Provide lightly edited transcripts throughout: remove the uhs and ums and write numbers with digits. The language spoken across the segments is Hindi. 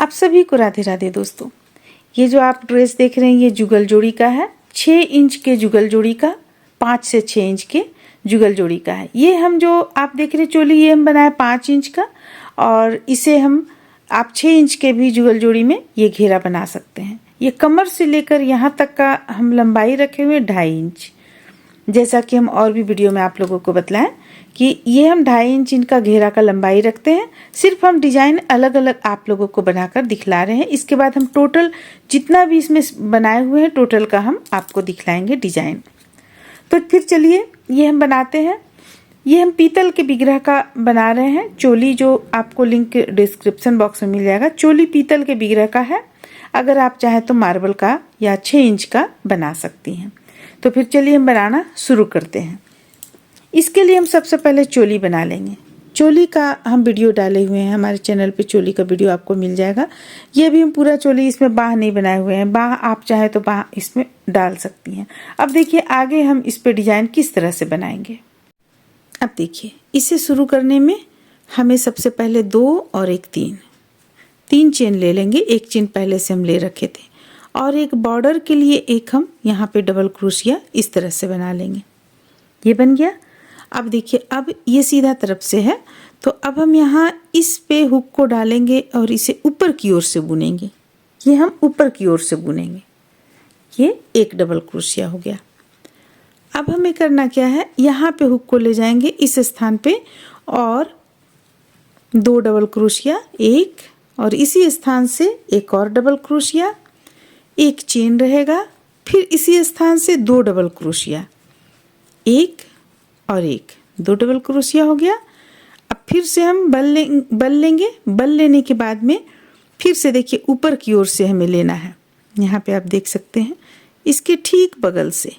आप सभी को राधे राधे दोस्तों। ये जो आप ड्रेस देख रहे हैं ये जुगल जोड़ी का है। 6 इंच के जुगल जोड़ी का, 5 से 6 इंच के जुगल जोड़ी का है। ये हम जो आप देख रहे चोली ये हम बनाए 5 इंच का, और इसे हम आप 6 इंच के भी जुगल जोड़ी में ये घेरा बना सकते हैं। ये कमर से लेकर यहाँ तक का हम लंबाई रखे हुए 2.5 इंच। जैसा कि हम और भी वीडियो में आप लोगों को बताएं कि ये हम 2.5 इंच इनका घेरा का लंबाई रखते हैं। सिर्फ हम डिजाइन अलग अलग आप लोगों को बनाकर दिखला रहे हैं। इसके बाद हम टोटल जितना भी इसमें बनाए हुए हैं टोटल का हम आपको दिखलाएंगे डिजाइन। तो फिर चलिए ये हम बनाते हैं। ये हम पीतल के विग्रह का बना रहे हैं। चोली जो आपको लिंक डिस्क्रिप्शन बॉक्स में मिल जाएगा। चोली पीतल के विग्रह का है। अगर आप चाहें तो मार्बल का या 6 इंच का बना सकती हैं। तो फिर चलिए हम बनाना शुरू करते हैं। इसके लिए हम सबसे पहले चोली बना लेंगे। चोली का हम वीडियो डाले हुए हैं हमारे चैनल पे, चोली का वीडियो आपको मिल जाएगा। ये भी हम पूरा चोली, इसमें बाह नहीं बनाए हुए हैं। बाह आप चाहे तो बाह इसमें डाल सकती हैं। अब देखिए आगे हम इस पे डिजाइन किस तरह से बनाएंगे। अब देखिए इसे शुरू करने में हमें सबसे पहले 2 और एक 3 चेन ले लेंगे। एक चेन पहले से हम ले रखे थे, और एक बॉर्डर के लिए एक हम यहाँ पे डबल क्रोशिया इस तरह से बना लेंगे। ये बन गया। अब देखिए अब ये सीधा तरफ से है, तो अब हम यहाँ इस पे हुक को डालेंगे और इसे ऊपर की ओर से बुनेंगे। ये हम ऊपर की ओर से बुनेंगे। ये एक डबल क्रोशिया हो गया। अब हमें करना क्या है, यहाँ पे हुक को ले जाएंगे इस स्थान पे, और 2 डबल क्रोशिया, एक और इसी स्थान से एक और डबल क्रोशिया, एक चेन रहेगा, फिर इसी स्थान से 2 डबल क्रोशिया, एक और एक, 2 डबल क्रोशिया हो गया। अब फिर से हम बल लेंगे। बल लेने के बाद में फिर से देखिए ऊपर की ओर से हमें लेना है। यहाँ पे आप देख सकते हैं इसके ठीक बगल से,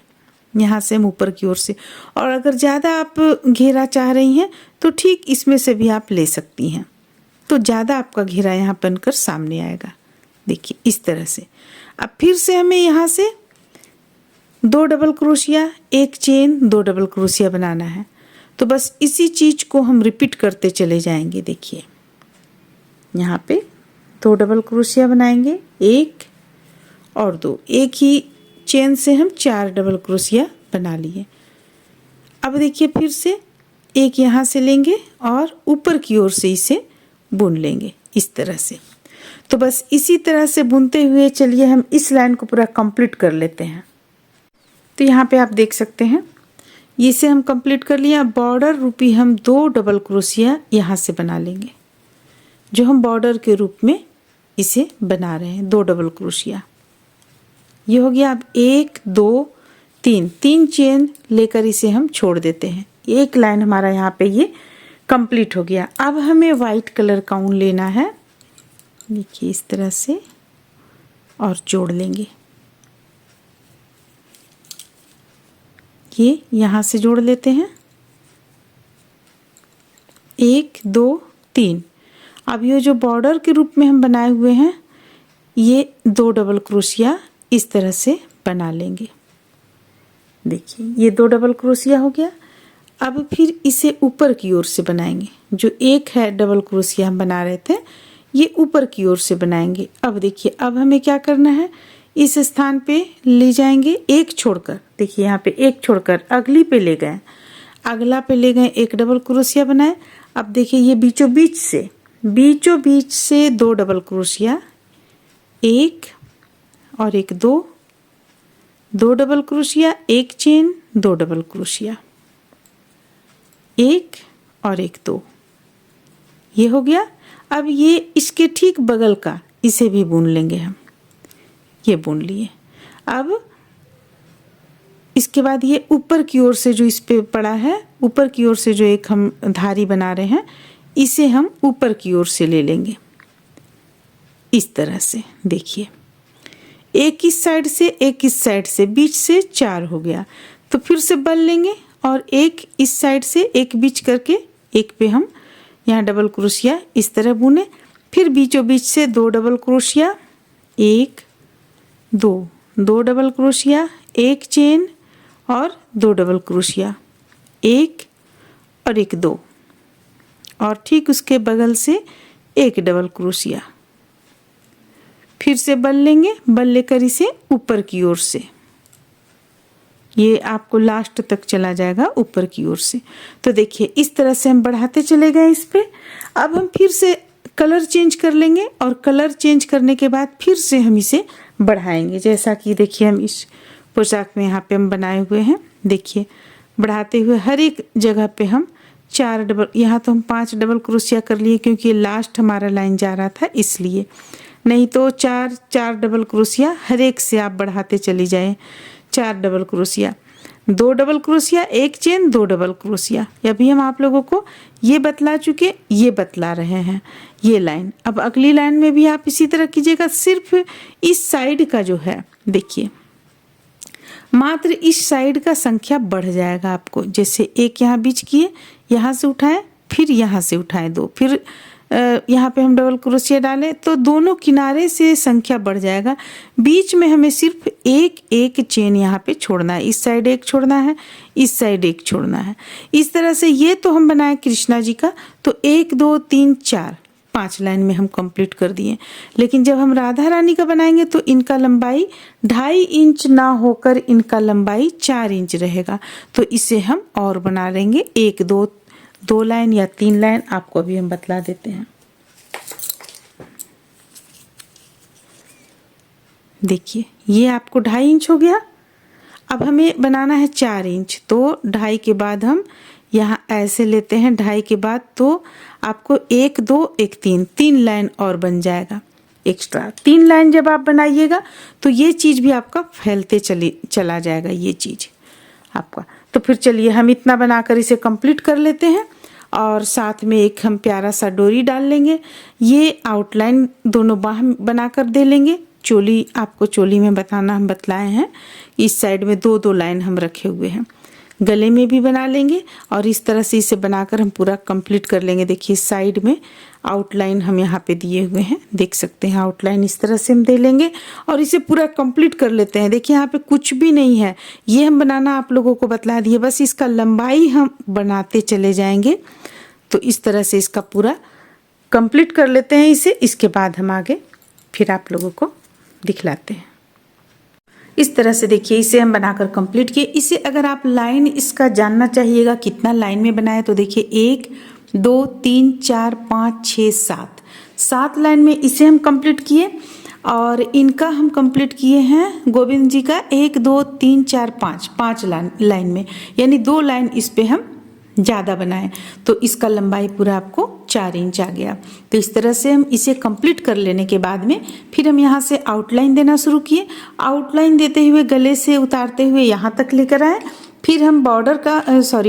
यहाँ से हम ऊपर की ओर से, और अगर ज़्यादा आप घेरा चाह रही हैं तो ठीक इसमें से भी आप ले सकती हैं, तो ज़्यादा आपका घेरा यहाँ बनकर सामने आएगा। देखिए इस तरह से। अब फिर से हमें यहाँ से 2 डबल क्रोशिया, एक चेन, 2 डबल क्रोशिया बनाना है। तो बस इसी चीज़ को हम रिपीट करते चले जाएंगे। देखिए यहाँ पे 2 डबल क्रोशिया बनाएंगे, एक और 2, एक ही चेन से हम 4 डबल क्रोशिया बना लिए। अब देखिए फिर से एक यहाँ से लेंगे और ऊपर की ओर से इसे बुन लेंगे इस तरह से। तो बस इसी तरह से बुनते हुए चलिए हम इस लाइन को पूरा कंप्लीट कर लेते हैं। तो यहाँ पे आप देख सकते हैं इसे हम कंप्लीट कर लिया। बॉर्डर रूपी हम 2 डबल क्रोशिया यहाँ से बना लेंगे, जो हम बॉर्डर के रूप में इसे बना रहे हैं। 2 डबल क्रोशिया ये हो गया। अब 1 2 3 चेन लेकर इसे हम छोड़ देते हैं। एक लाइन हमारा यहाँ पे ये कंप्लीट हो गया। अब हमें वाइट कलर का ऊन लेना है, देखिए इस तरह से, और जोड़ लेंगे। ये यहाँ से जोड़ लेते हैं, 1 2 3। अब ये जो बॉर्डर के रूप में हम बनाए हुए हैं ये 2 डबल क्रोशिया इस तरह से बना लेंगे। देखिए ये 2 डबल क्रोशिया हो गया। अब फिर इसे ऊपर की ओर से बनाएंगे। जो एक है डबल क्रोशिया हम बना रहे थे ये ऊपर की ओर से बनाएंगे। अब देखिए अब हमें क्या करना है, इस स्थान पे ले जाएंगे एक छोड़कर, देखिए यहाँ पे एक छोड़कर अगली पे ले गए, अगला पे ले गए, एक डबल क्रोशिया बनाए। अब देखिए ये बीचों बीच से 2 डबल क्रोशिया, एक और एक, 2 डबल क्रोशिया, एक चेन, 2 डबल क्रोशिया, एक और एक, 2, ये हो गया। अब ये इसके ठीक बगल का इसे भी बुन लेंगे हम। ये बुन लिए। अब इसके बाद ये ऊपर की ओर से जो इस पे पड़ा है, ऊपर की ओर से जो एक हम धारी बना रहे हैं इसे हम ऊपर की ओर से ले लेंगे इस तरह से। देखिए एक इस साइड से एक इस साइड से, बीच से 4 हो गया। तो फिर से बल लेंगे और एक इस साइड से एक बीच करके एक पे हम यहाँ डबल क्रोशिया इस तरह बुने। फिर बीचों बीच से 2 डबल क्रोशिया, 1 2 डबल क्रोशिया, एक चेन और 2 डबल क्रोशिया, एक और एक, 2, और ठीक उसके बगल से एक डबल क्रोशिया, फिर से बल लेंगे, बल लेकर इसे ऊपर की ओर से, ये आपको लास्ट तक चला जाएगा ऊपर की ओर से। तो देखिए इस तरह से हम बढ़ाते चले गए इस पे। अब हम फिर से कलर चेंज कर लेंगे और कलर चेंज करने के बाद फिर से हम इसे बढ़ाएंगे। जैसा कि देखिए हम इस पोशाक में यहाँ पे हम बनाए हुए हैं, देखिए बढ़ाते हुए हर एक जगह पे हम 4 डबल, यहाँ तो हम 5 डबल क्रोशिया कर लिए क्योंकि लास्ट हमारा लाइन जा रहा था इसलिए, नहीं तो 4 डबल क्रोशिया हर एक से आप बढ़ाते चली जाए। 4 double crochet, 2 double crochet, 1 chain, 2 double crochet. अभी हम आप लोगों को ये बतला चुके, ये बतला रहे हैं ये लाइन। अब अगली लाइन में भी आप इसी तरह कीजिएगा, सिर्फ इस साइड का जो है देखिए, मात्र इस साइड का संख्या बढ़ जाएगा आपको। जैसे एक यहाँ बीच किए, यहाँ से उठाए, फिर यहाँ से उठाए 2, फिर यहाँ पे हम डबल क्रोशिया डालें तो दोनों किनारे से संख्या बढ़ जाएगा। बीच में हमें सिर्फ एक चेन यहाँ पे छोड़ना है, इस साइड एक छोड़ना है, इस साइड एक छोड़ना है। इस तरह से ये तो हम बनाए कृष्णा जी का, तो 1 2 3 4 5 लाइन में हम कंप्लीट कर दिए। लेकिन जब हम राधा रानी का बनाएंगे तो इनका लंबाई 2.5 इंच ना होकर इनका लंबाई 4 इंच रहेगा। तो इसे हम और बना लेंगे 1 2 लाइन या 3 लाइन, आपको अभी हम बतला देते हैं। देखिए ये आपको 2.5 इंच हो गया। अब हमें बनाना है 4 इंच, तो 2.5 के बाद हम यहाँ ऐसे लेते हैं, 2.5 के बाद तो आपको 1 2 1 3 लाइन और बन जाएगा एक्स्ट्रा। 3 लाइन जब आप बनाइएगा तो ये चीज़ भी आपका फैलते चला जाएगा ये चीज़ आपका। तो फिर चलिए हम इतना बनाकर इसे कंप्लीट कर लेते हैं और साथ में एक हम प्यारा सा डोरी डाल लेंगे। ये आउटलाइन दोनों बाह बनाकर दे लेंगे। चोली आपको चोली में बताना हम बतलाए हैं, इस साइड में 2 लाइन हम रखे हुए हैं, गले में भी बना लेंगे और इस तरह से इसे बनाकर हम पूरा कंप्लीट कर लेंगे। देखिए साइड में आउटलाइन हम यहाँ पे दिए हुए हैं, देख सकते हैं आउटलाइन इस तरह से हम दे लेंगे और इसे पूरा कंप्लीट कर लेते हैं। देखिए यहाँ पे कुछ भी नहीं है, ये हम बनाना आप लोगों को बतला दिए, बस इसका लंबाई हम बनाते चले जाएंगे। तो इस तरह से इसका पूरा कंप्लीट कर लेते हैं इसे, इसके बाद हम आगे फिर आप लोगों को दिखलाते हैं। इस तरह से देखिए इसे हम बनाकर कंप्लीट किए। इसे अगर आप लाइन इसका जानना चाहिएगा कितना लाइन में बनाए तो देखिए 1 2 3 4 5 6 7 लाइन में इसे हम कंप्लीट किए और इनका हम कंप्लीट किए हैं गोविंद जी का 1 2 3 4 5 लाइन में, यानी 2 लाइन इस पे हम ज़्यादा बनाए तो इसका लंबाई पूरा आपको 4 इंच आ गया। तो इस तरह से हम इसे कंप्लीट कर लेने के बाद में फिर हम यहाँ से आउटलाइन देना शुरू किए। आउटलाइन देते हुए गले से उतारते हुए यहाँ तक लेकर आए। फिर हम बॉर्डर का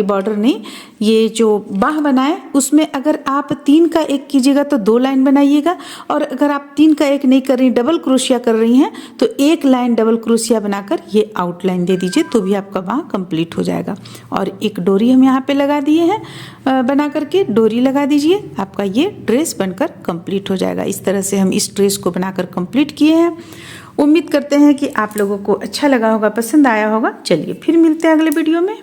बॉर्डर नहीं, ये जो बाह बनाए उसमें अगर आप 3 का 1 कीजिएगा तो 2 लाइन बनाइएगा और अगर आप 3 का 1 नहीं कर रही, डबल क्रोशिया कर रही हैं तो 1 लाइन डबल क्रोशिया बनाकर ये आउटलाइन दे दीजिए तो भी आपका बाह कंप्लीट हो जाएगा। और एक डोरी हम यहाँ पे लगा दिए हैं, बना करके डोरी लगा दीजिए, आपका ये ड्रेस बनकर कंप्लीट हो जाएगा। इस तरह से हम इस ड्रेस को बनाकर कंप्लीट किए हैं। उम्मीद करते हैं कि आप लोगों को अच्छा लगा होगा, पसंद आया होगा। चलिए फिर मिलते हैं अगले वीडियो में।